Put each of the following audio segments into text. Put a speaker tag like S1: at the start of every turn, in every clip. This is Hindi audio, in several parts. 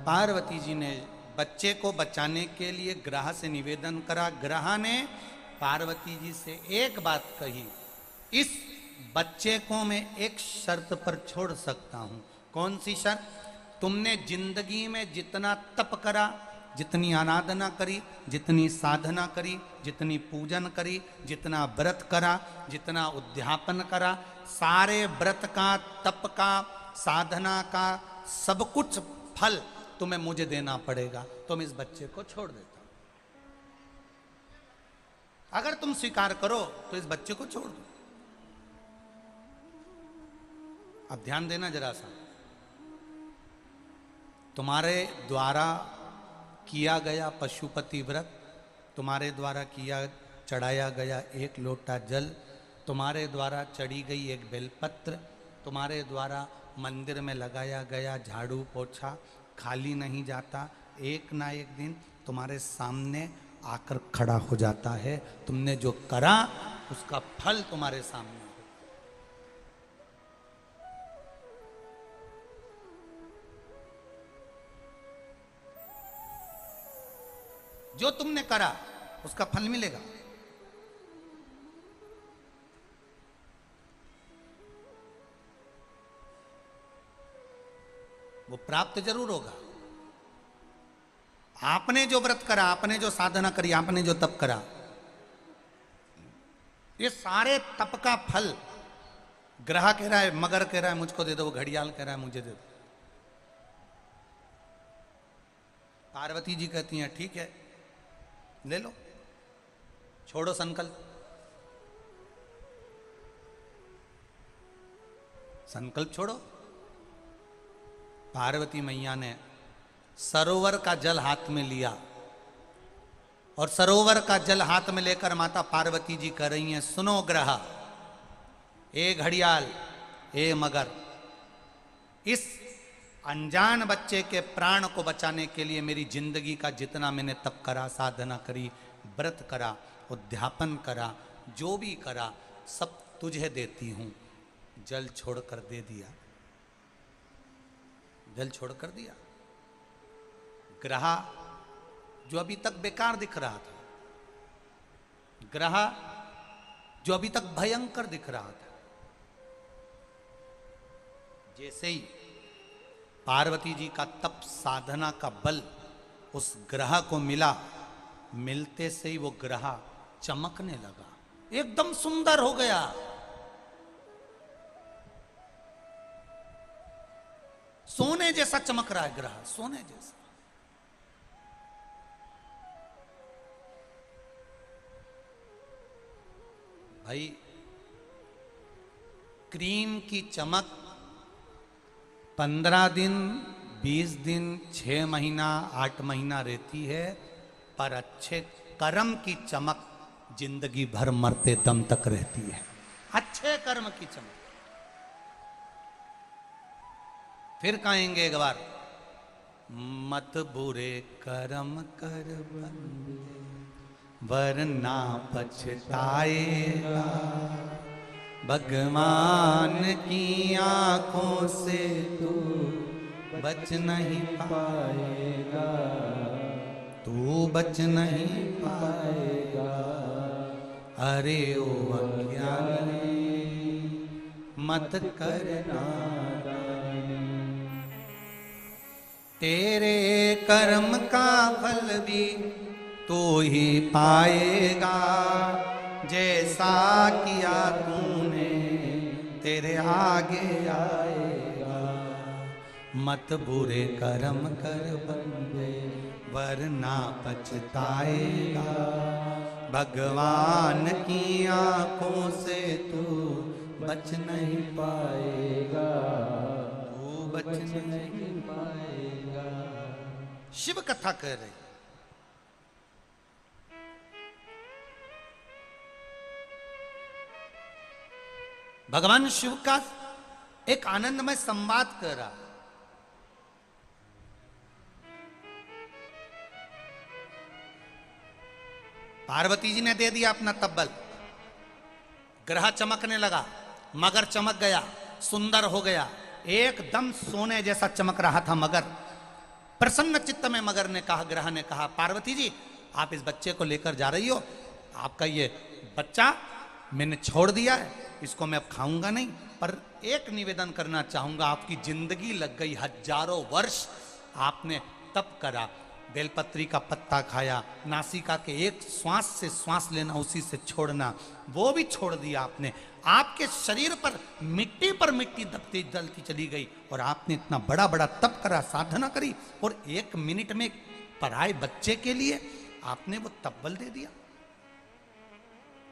S1: पार्वती जी ने बच्चे को बचाने के लिए ग्रह से निवेदन करा। ग्रह ने पार्वती जी से एक बात कही, इस बच्चे को मैं एक शर्त पर छोड़ सकता हूं। कौन सी शर्त? तुमने जिंदगी में जितना तप करा, जितनी आराधना करी, जितनी साधना करी, जितनी पूजन करी, जितना व्रत करा, जितना उद्यापन करा, सारे व्रत का, तप का, साधना का सब कुछ फल तुम्हें मुझे देना पड़ेगा। तुम इस बच्चे को छोड़ देता। अगर तुम स्वीकार करो तो इस बच्चे को छोड़ दो। अब ध्यान देना जरा सा, तुम्हारे द्वारा किया गया पशुपति व्रत, तुम्हारे द्वारा किया चढ़ाया गया एक लोटा जल, तुम्हारे द्वारा चढ़ी गई एक बेलपत्र, तुम्हारे द्वारा मंदिर में लगाया गया झाड़ू पोछा खाली नहीं जाता। एक ना एक दिन तुम्हारे सामने आकर खड़ा हो जाता है। तुमने जो करा उसका फल तुम्हारे सामने हो। जो तुमने करा उसका फल मिलेगा। वो प्राप्त जरूर होगा। आपने जो व्रत करा, आपने जो साधना करी, आपने जो तप करा, ये सारे तप का फल ग्रह कह रहा है, मगर कह रहा है मुझको दे दो, वो घड़ियाल कह रहा है मुझे दे दो। पार्वती जी कहती हैं ठीक है ले लो, छोड़ो संकल्प। संकल्प छोड़ो। पार्वती मैया ने सरोवर का जल हाथ में लिया और सरोवर का जल हाथ में लेकर माता पार्वती जी कह रही हैं, सुनो ग्रह, ए घड़ियाल, ए मगर, इस अनजान बच्चे के प्राण को बचाने के लिए मेरी जिंदगी का जितना मैंने तप करा, साधना करी, व्रत करा, उद्यापन करा, जो भी करा सब तुझे देती हूं। जल छोड़कर दे दिया, जल छोड़कर दिया। ग्रह जो अभी तक बेकार दिख रहा था, ग्रह जो अभी तक भयंकर दिख रहा था, जैसे ही पार्वती जी का तप साधना का बल उस ग्रह को मिला, मिलते से ही वो ग्रह चमकने लगा, एकदम सुंदर हो गया। सोने जैसा चमक रहा है ग्रह, सोने जैसा। भाई क्रीम की चमक 15 दिन, 20 दिन, 6 महीना, 8 महीना रहती है, पर अच्छे कर्म की चमक जिंदगी भर मरते दम तक रहती है। अच्छे कर्म की चमक। फिर कहेंगे एक बार, मत बुरे कर्म कर बंदे वरना पछताएगा, भगवान की आंखों से तू बच नहीं पाएगा, तू बच नहीं पाएगा। अरे ओ अज्ञानी मत करना, तेरे कर्म का फल भी तू ही पाएगा, जैसा किया तूने तेरे आगे आएगा। मत बुरे कर्म कर बंदे वरना पछताएगा, भगवान की आंखों से तू बच नहीं पाएगा, तू बच नहीं पाएगा। शिव कथा कह रहे, भगवान शिव का एक आनंदमय संवाद कर रहा। पार्वती जी ने दे दिया अपना तब्बल, ग्रह चमकने लगा, मगर चमक गया, सुंदर हो गया, एकदम सोने जैसा चमक रहा था मगर। प्रसन्न चित्त में मगर ने कहा, ग्रह ने कहा, पार्वती जी आप इस बच्चे को लेकर जा रही हो, आपका ये बच्चा मैंने छोड़ दिया है, इसको मैं अब खाऊंगा नहीं, पर एक निवेदन करना चाहूंगा, आपकी जिंदगी लग गई, हजारों वर्ष आपने तप करा, बेलपत्री का पत्ता खाया, नासिका के एक श्वास से श्वास लेना, उसी से छोड़ना, वो भी छोड़ दिया आपने, आपके शरीर पर मिट्टी दबती जलती चली गई, और आपने इतना बड़ा बड़ा तप करा, साधना करी, और 1 मिनट में पराए बच्चे के लिए आपने वो तपबल दे दिया,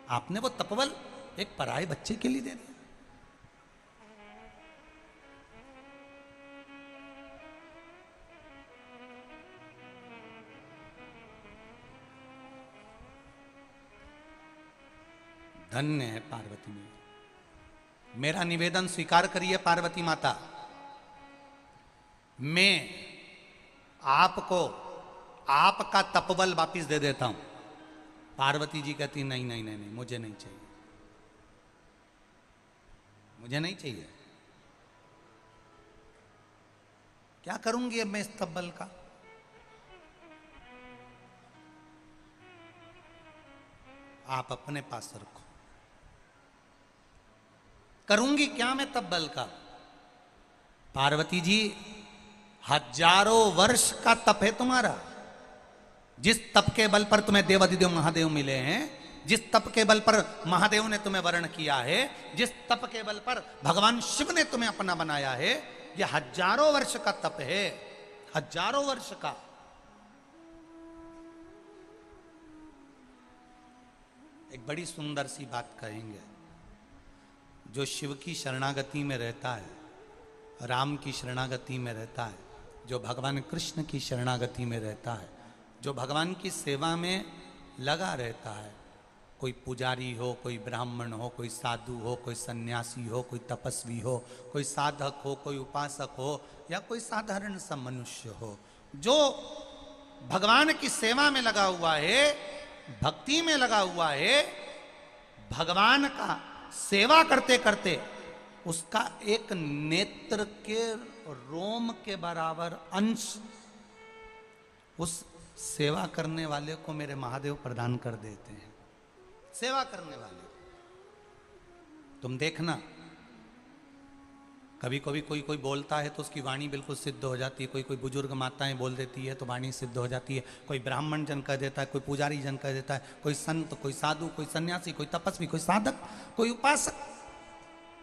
S1: आपने वो तपबल एक पराए बच्चे के लिए दे दिया। धन्य है पार्वती में। मेरा निवेदन स्वीकार करिए पार्वती माता, मैं आपको आपका तपबल वापिस दे देता हूं। पार्वती जी कहती नहीं नहीं नहीं नहीं, मुझे नहीं चाहिए, मुझे नहीं चाहिए। क्या करूंगी अब मैं इस तपबल का? आप अपने पास रखो। करूंगी क्या मैं तपबल का? पार्वती जी हजारों वर्ष का तप है तुम्हारा, जिस तप के बल पर तुम्हें देवाधिदेव महादेव मिले हैं, जिस तप के बल पर महादेव ने तुम्हें वर्ण किया है, जिस तप के बल पर भगवान शिव ने तुम्हें अपना बनाया है, यह हजारों वर्ष का तप है, हजारों वर्ष का। एक बड़ी सुंदर सी बात कहेंगे, जो शिव की शरणागति में रहता है, राम की शरणागति में रहता है, जो भगवान कृष्ण की शरणागति में रहता है, जो भगवान की सेवा में लगा रहता है, कोई पुजारी हो, कोई ब्राह्मण हो, कोई साधु हो, कोई सन्यासी हो, कोई तपस्वी हो, कोई साधक हो, कोई उपासक हो, या कोई साधारण सा मनुष्य हो, जो भगवान की सेवा में लगा हुआ है, भक्ति में लगा हुआ है, भगवान का सेवा करते करते उसका एक नेत्र के रोम के बराबर अंश उस सेवा करने वाले को मेरे महादेव प्रदान कर देते हैं। सेवा करने वाले, तुम देखना, कभी कभी कोई कोई बोलता है तो उसकी वाणी बिल्कुल सिद्ध हो जाती है, कोई कोई बुजुर्ग माताएं बोल देती है तो वाणी सिद्ध हो जाती है, कोई ब्राह्मण जन कह देता है, कोई पुजारी जन कह देता है, कोई संत, कोई साधु, कोई सन्यासी, कोई तपस्वी, कोई साधक, कोई उपासक,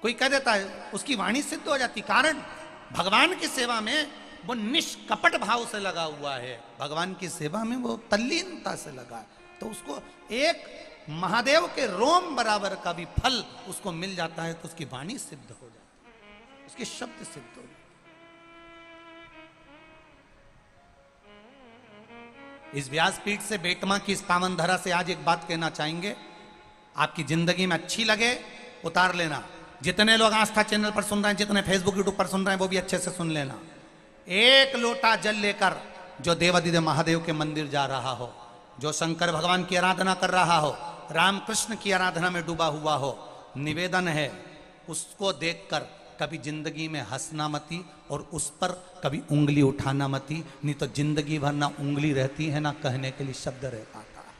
S1: कोई कह देता है, उसकी वाणी सिद्ध हो जाती। कारण भगवान की सेवा में वो निष्कपट भाव से लगा हुआ है, भगवान की सेवा में वो तल्लीनता से लगा है, तो उसको एक महादेव के रोम बराबर का भी फल उसको मिल जाता है, तो उसकी वाणी सिद्ध हो जाती है, उसके शब्द सिद्ध हो जाते। इस व्यासपीठ से, बेटमा की इस पावन धरा से आज एक बात कहना चाहेंगे, आपकी जिंदगी में अच्छी लगे उतार लेना। जितने लोग आस्था चैनल पर सुन रहे हैं, जितने फेसबुक यूट्यूब पर सुन रहे हैं, वो भी अच्छे से सुन लेना। एक लोटा जल लेकर जो देवाधिदेव महादेव के मंदिर जा रहा हो, जो शंकर भगवान की आराधना कर रहा हो, राम कृष्ण की आराधना में डूबा हुआ हो, निवेदन है उसको देखकर कभी जिंदगी में हंसना मती, और उस पर कभी उंगली उठाना मती, नहीं तो जिंदगी भर ना उंगली रहती है, ना कहने के लिए शब्द रह पाता है।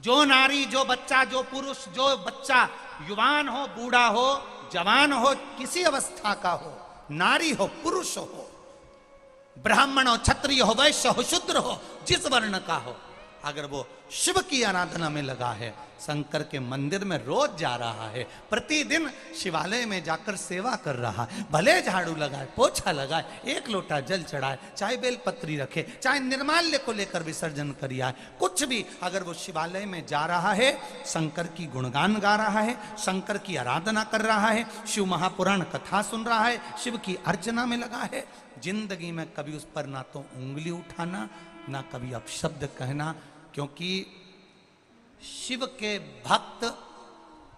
S1: जो नारी, जो बच्चा, जो पुरुष, जो बच्चा युवान हो, बूढ़ा हो, जवान हो, किसी अवस्था का हो, नारी हो, पुरुष हो, ब्राह्मण हो, क्षत्रिय हो, वैश्य हो, शूद्र हो, जिस वर्ण का हो, अगर वो शिव की आराधना में लगा है, शंकर के मंदिर में रोज जा रहा है, प्रतिदिन शिवालय में जाकर सेवा कर रहा है, भले झाड़ू लगाए, पोछा लगाए, एक लोटा जल चढ़ाए, चाहे बेलपत्री रखे, चाहे निर्माल्य को लेकर विसर्जन करिए, कुछ भी, अगर वो शिवालय में जा रहा है, शंकर की गुणगान गा रहा है, शंकर की आराधना कर रहा है, शिव महापुराण कथा सुन रहा है, शिव की अर्चना में लगा है, जिंदगी में कभी उस पर ना तो उंगली उठाना, ना कभी अपशब्द कहना, क्योंकि शिव के भक्त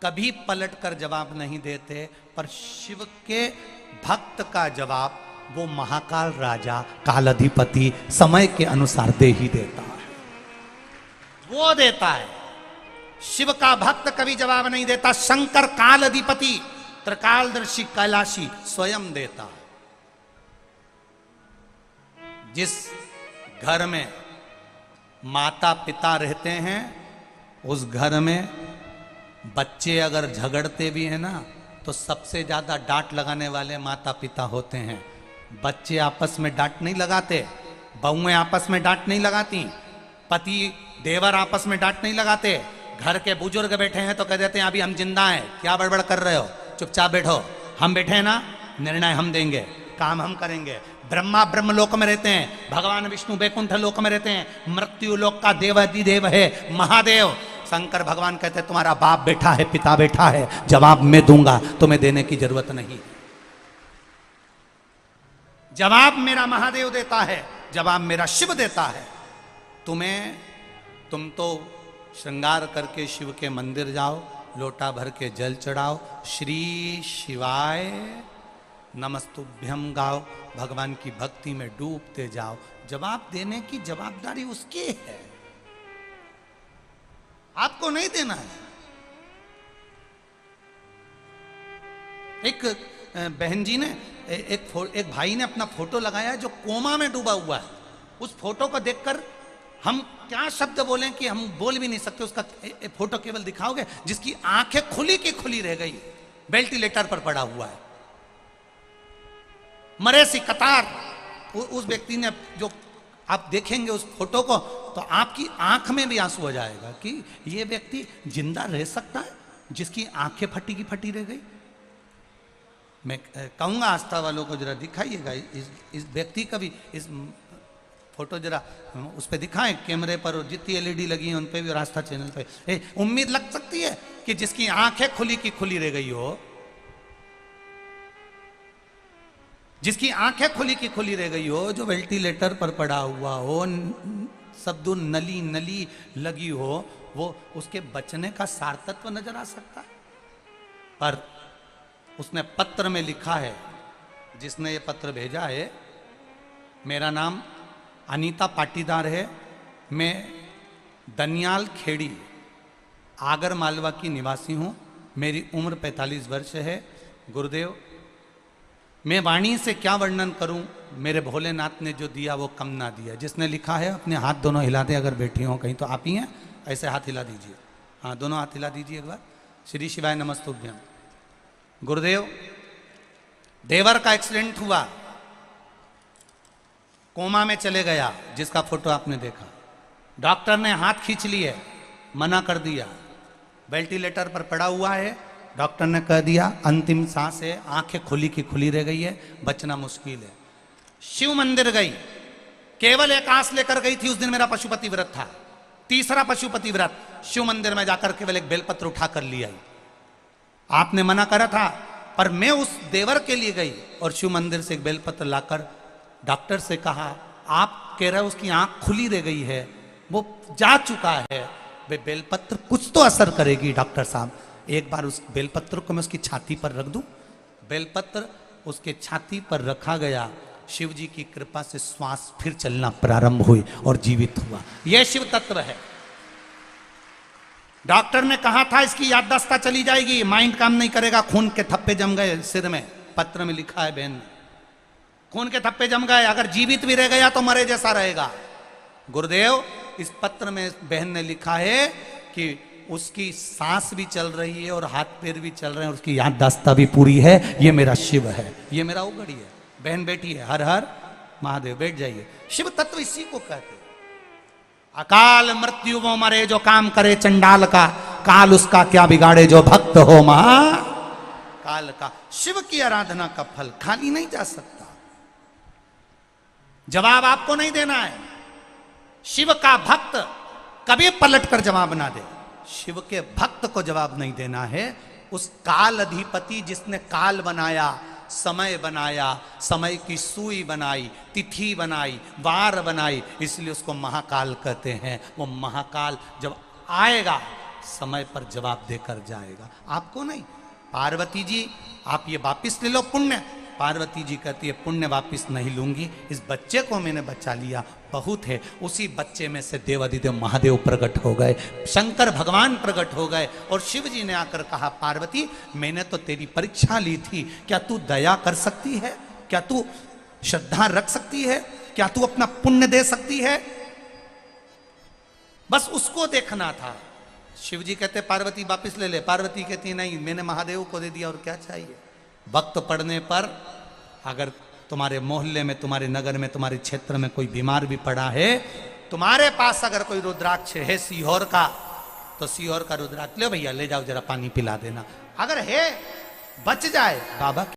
S1: कभी पलट कर जवाब नहीं देते, पर शिव के भक्त का जवाब वो महाकाल राजा, कालाधिपति समय के अनुसार दे ही देता है, वो देता है। शिव का भक्त कभी जवाब नहीं देता, शंकर कालाधिपति, त्रिकालदर्शी, कैलाशी स्वयं देता है। जिस घर में माता पिता रहते हैं उस घर में बच्चे अगर झगड़ते भी हैं ना तो सबसे ज्यादा डांट लगाने वाले माता पिता होते हैं। बच्चे आपस में डांट नहीं लगाते, बहुएं आपस में डांट नहीं लगाती, पति देवर आपस में डांट नहीं लगाते। घर के बुजुर्ग बैठे हैं तो कह देते हैं अभी हम जिंदा हैं, क्या बड़बड़ कर रहे हो, चुपचाप बैठो, हम बैठे हैं ना, निर्णय हम देंगे, काम हम करेंगे। ब्रह्मा ब्रह्म लोक में रहते हैं, भगवान विष्णु वैकुंठ लोक में रहते हैं, मृत्यु लोक का देवाधिदेव है महादेव। शंकर भगवान कहते हैं तुम्हारा बाप बैठा है, पिता बैठा है, जवाब मैं दूंगा, तुम्हें देने की जरूरत नहीं। जवाब मेरा महादेव देता है, जवाब मेरा शिव देता है। तुम तो श्रृंगार करके शिव के मंदिर जाओ, लोटा भर के जल चढ़ाओ, श्री शिवाय नमस्तुभ्यम गाओ, भगवान की भक्ति में डूबते जाओ। जवाब देने की जवाबदारी उसकी है, आपको नहीं देना है। एक बहन जी ने एक भाई ने अपना फोटो लगाया है जो कोमा में डूबा हुआ है। उस फोटो को देखकर हम क्या शब्द बोलें कि हम बोल भी नहीं सकते। उसका फोटो केवल दिखाओगे जिसकी आंखें खुली की खुली रह गई, वेंटिलेटर पर पड़ा हुआ है, मरे सी कतार। उस व्यक्ति ने, जो आप देखेंगे उस फोटो को तो आपकी आंख में भी आंसू हो जाएगा कि ये व्यक्ति जिंदा रह सकता है जिसकी आंखें फटी की फटी रह गई। मैं कहूंगा आस्था वालों को जरा दिखाइएगा इस व्यक्ति का भी, इस फोटो जरा उस पर दिखाएं कैमरे पर, और जितनी एलईडी लगी है उन पे भी और आस्था चैनल पे। उम्मीद लग सकती है कि जिसकी आंखें खुली की खुली रह गई हो, जिसकी आंखें खुली की खुली रह गई हो, जो वेंटिलेटर पर पड़ा हुआ हो, सब दो नली नली लगी हो, वो उसके बचने का सार्थत्व नजर आ सकता है। पर उसने पत्र में लिखा है, जिसने ये पत्र भेजा है, मेरा नाम अनीता पाटीदार है, मैं दनियाल खेड़ी आगर मालवा की निवासी हूँ, मेरी उम्र 45 वर्ष है। गुरुदेव, मैं वाणी से क्या वर्णन करूं, मेरे भोलेनाथ ने जो दिया वो कम ना दिया। जिसने लिखा है अपने हाथ दोनों हिला दे, अगर बैठी हो कहीं तो आप ही हैं, ऐसे हाथ हिला दीजिए, हाँ दोनों हाथ हिला दीजिए एक बार। श्री शिवाय नमस्तुभ्यम। गुरुदेव, देवर का एक्सीडेंट हुआ, कोमा में चले गया, जिसका फोटो आपने देखा। डॉक्टर ने हाथ खींच लिए, मना कर दिया, वेंटिलेटर पर पड़ा हुआ है। डॉक्टर ने कह दिया अंतिम सांस है, आंखें खुली की खुली रह गई है, बचना मुश्किल है। शिव मंदिर गई, केवल एक आस लेकर गई थी। उस दिन मेरा पशुपति व्रत था, तीसरा पशुपति व्रत। शिव मंदिर में जाकर केवल एक बेलपत्र उठा कर लिया। आपने मना करा था, पर मैं उस देवर के लिए गई और शिव मंदिर से एक बेलपत्र लाकर डॉक्टर से कहा, आप कह रहे हो उसकी आंख खुली रह गई है, वो जा चुका है, वे बेलपत्र कुछ तो असर करेगी डॉक्टर साहब, एक बार उस बेलपत्र को मैं उसकी छाती पर रख दूं। बेलपत्र उसके छाती पर रखा गया, शिव जी की कृपा से श्वास फिर चलना प्रारंभ हुई और जीवित हुआ। यह शिव तत्व है। डॉक्टर ने कहा था इसकी याददाश्त चली जाएगी, माइंड काम नहीं करेगा, खून के थप्पे जम गए सिर में, पत्र में लिखा है बहन ने, खून के थप्पे जम गए, अगर जीवित भी रह गया तो मरे जैसा रहेगा। गुरुदेव, इस पत्र में बहन ने लिखा है कि उसकी सांस भी चल रही है और हाथ पैर भी चल रहे हैं और उसकी याददाश्त भी पूरी है। ये मेरा शिव है, ये मेरा उगड़ी है। बहन बैठी है, हर हर महादेव, बैठ जाइए। शिव तत्व इसी को कहते हैं। अकाल मृत्यु वो मरे जो काम करे चंडाल का, काल उसका क्या बिगाड़े जो भक्त हो महा काल का। शिव की आराधना का फल खाली नहीं जा सकता, जवाब आपको नहीं देना है। शिव का भक्त कभी पलट कर जवाब ना दे, शिव के भक्त को जवाब नहीं देना है। उस काल अधिपति जिसने काल बनाया, समय बनाया, समय की सुई बनाई, तिथि बनाई, वार बनाई, इसलिए उसको महाकाल कहते हैं। वो महाकाल जब आएगा समय पर जवाब देकर जाएगा, आपको नहीं। पार्वती जी आप ये वापिस ले लो पुण्य, पार्वती जी कहती है पुण्य वापिस नहीं लूंगी, इस बच्चे को मैंने बचा लिया, बहुत है। उसी बच्चे में से देवादिदेव महादेव प्रकट हो गए, शंकर भगवान प्रकट हो गए और शिव जी ने आकर कहा पार्वती मैंने तो तेरी परीक्षा ली थी, क्या तू दया कर सकती है, क्या तू श्रद्धा रख सकती है। क्या तू अपना पुण्य दे सकती है? बस उसको देखना था। शिव जी कहते पार्वती वापस ले ले, पार्वती कहती नहीं मैंने महादेव को दे दिया और क्या चाहिए। वक्त पड़ने पर अगर तुम्हारे मोहल्ले में, तुम्हारे नगर में, तुम्हारे क्षेत्र में कोई बीमार भी पड़ा है, तुम्हारे पास अगर कोई रुद्राक्ष है सीहोर का, तो सीहोर का रुद्राक्ष ले भैया, ले जाओ जरा पानी पिला देना। अगर है बच जाए बाबा